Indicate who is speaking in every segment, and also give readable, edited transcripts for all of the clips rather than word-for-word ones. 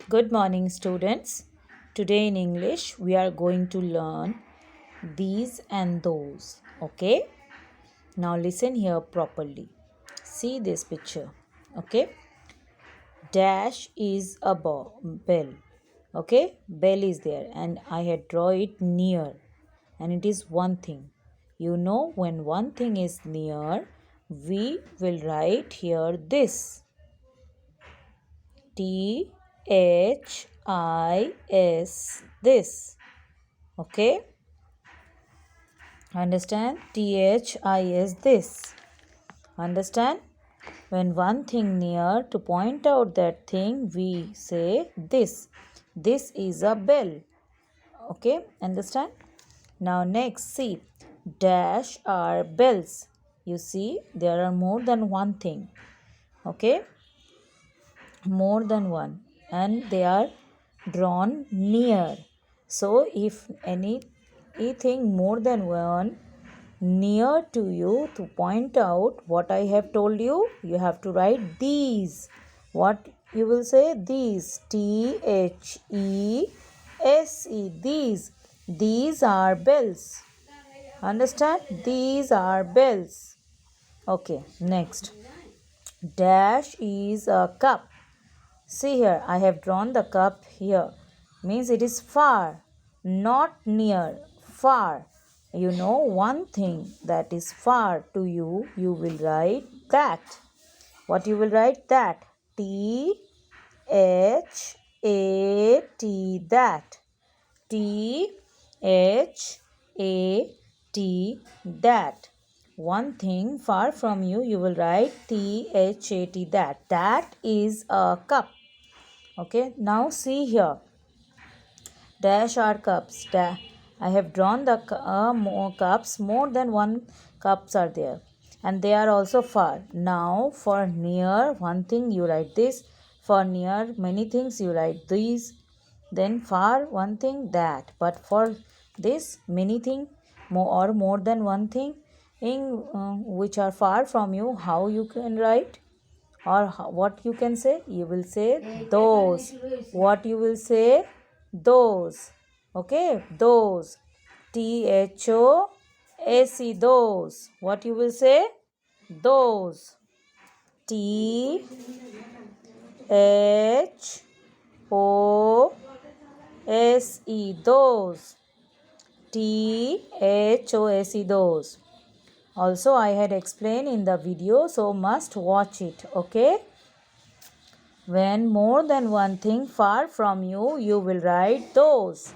Speaker 1: Good morning, students. Today in English, we are going to learn these and those. Okay? Now listen here properly. See this picture. Okay? Dash is a bell. Okay? Bell is there, and I had draw it near, and it is one thing. You know, when one thing is near, we will write here this. THIS, this. Okay, understand? THIS, this. Understand? When one thing near, to point out that thing, we say this. This is a bell. Okay, understand? Now next, see, dash are bells. You see, there are more than one thing. Okay, more than one, and they are drawn near. So if anything more than one near to you, to point out what I have told you, you have to write these. What you will say? These. THESE, these. These are bells. Understand? These are bells. Okay, next. Dash is a cup. See here, I have drawn the cup here. Means it is far, not near, far. You know, one thing that is far to you, you will write that. What you will write? That. THAT, that. THAT, that. One thing far from you, you will write THAT, that. That is a cup. Okay, now see here. Dash are cups. I have drawn the more cups. More than one cups are there, and they are also far. Now for near one thing you write this. For near many things you write these. Then far one thing, that. But for this many thing more than one thing in which are far from you, how you can write? Or what you can say? You will say those. What you will say? Those. Okay, those. THOAC, those. What you will say? Those. THOSE, those. THOSE, those. Also, I had explained in the video, so must watch it. Okay. When more than one thing far from you, you will write those.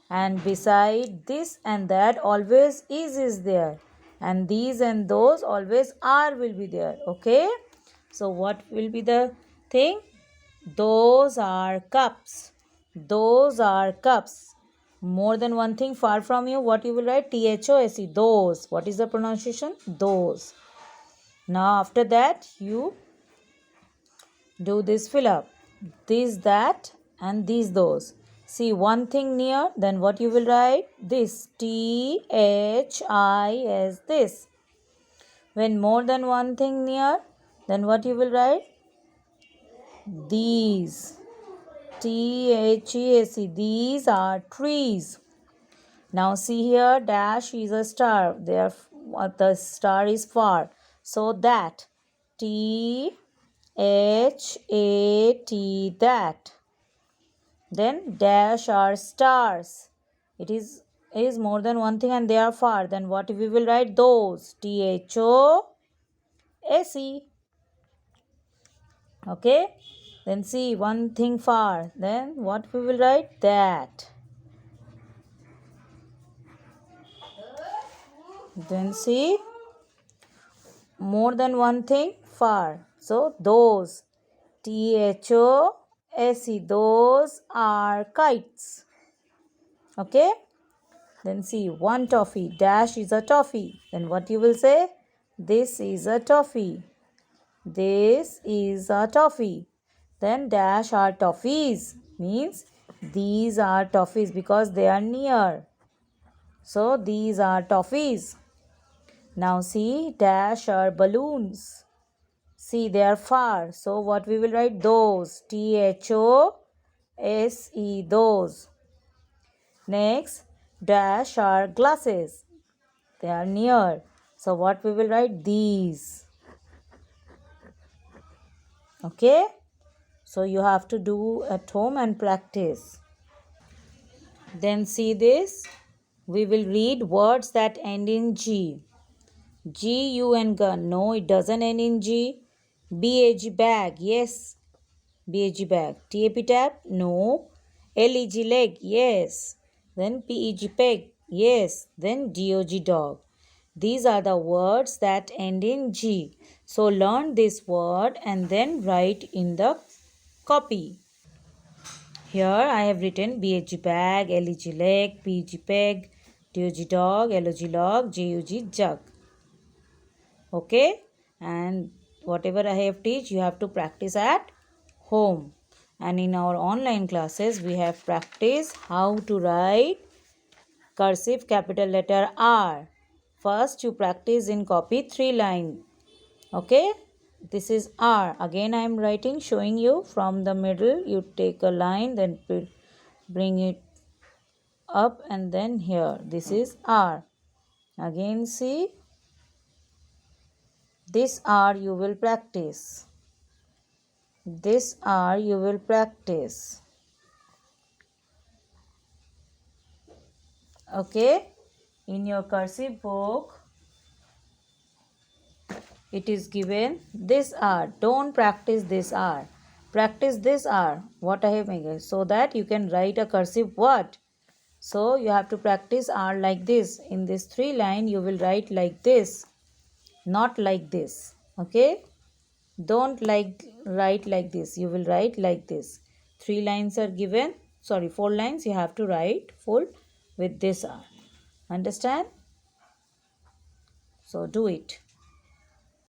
Speaker 1: And beside this and that, always is there. And these and those, always are will be there. Okay. So, what will be the thing? Those are cups. Those are cups. More than one thing far from you, what you will write? THOSE, those. What is the pronunciation? Those. Now, after that, you do this fill up. This, that, and these, those. See one thing near, then what you will write? This. THIS, this. When more than one thing near, then what you will write? These. THESE, these are trees. Now see here, dash is a star. There, the star is far. So that. THAT, that. Then dash are stars. It is more than one thing and they are far. Then what we will write? Those. THOAC. Okay. Then see one thing far. Then what we will write? That. Then see more than one thing far. So those. THOAC, those are kites. Okay. Then see one toffee. Dash is a toffee. Then what you will say? This is a toffee. This is a toffee. Then dash are toffees. Means these are toffees because they are near. So these are toffees. Now see, dash are balloons. See, they are far. So what we will write? Those. THOSE, S-E, those. Next, dash are glasses. They are near. So what we will write? These. Okay? So you have to do at home and practice. Then see this. We will read words that end in G. G, U and gun. No, it doesn't end in G. B-A-G, bag. Yes. B-A-G, bag. T-A-P, tap. No. L-E-G, leg. Yes. Then P-E-G, peg. Yes. Then D-O-G, dog. These are the words that end in G. So learn this word and then write in the copy. Here I have written BAG bag, LEG leg, PG peg, DOG dog, LOG log, JUG jug. Okay, and whatever I have teach, you have to practice at home. And in our online classes, we have practiced how to write cursive capital letter R. First, you practice in copy 3 lines. Okay, this is R. Again, I am writing, showing you from the middle. You take a line, then bring it up, and then here. This is R. Again, see. This R you will practice. This R you will practice. Okay. In your cursive book, it is given this R. Don't practice this R. Practice this R. What I have made, so that you can write a cursive word. So you have to practice R like this. In this 3 line, you will write like this, not like this. Okay. Don't write like this. You will write like this. 3 lines are given. Sorry, 4 lines you have to write full with this R. Understand? So do it.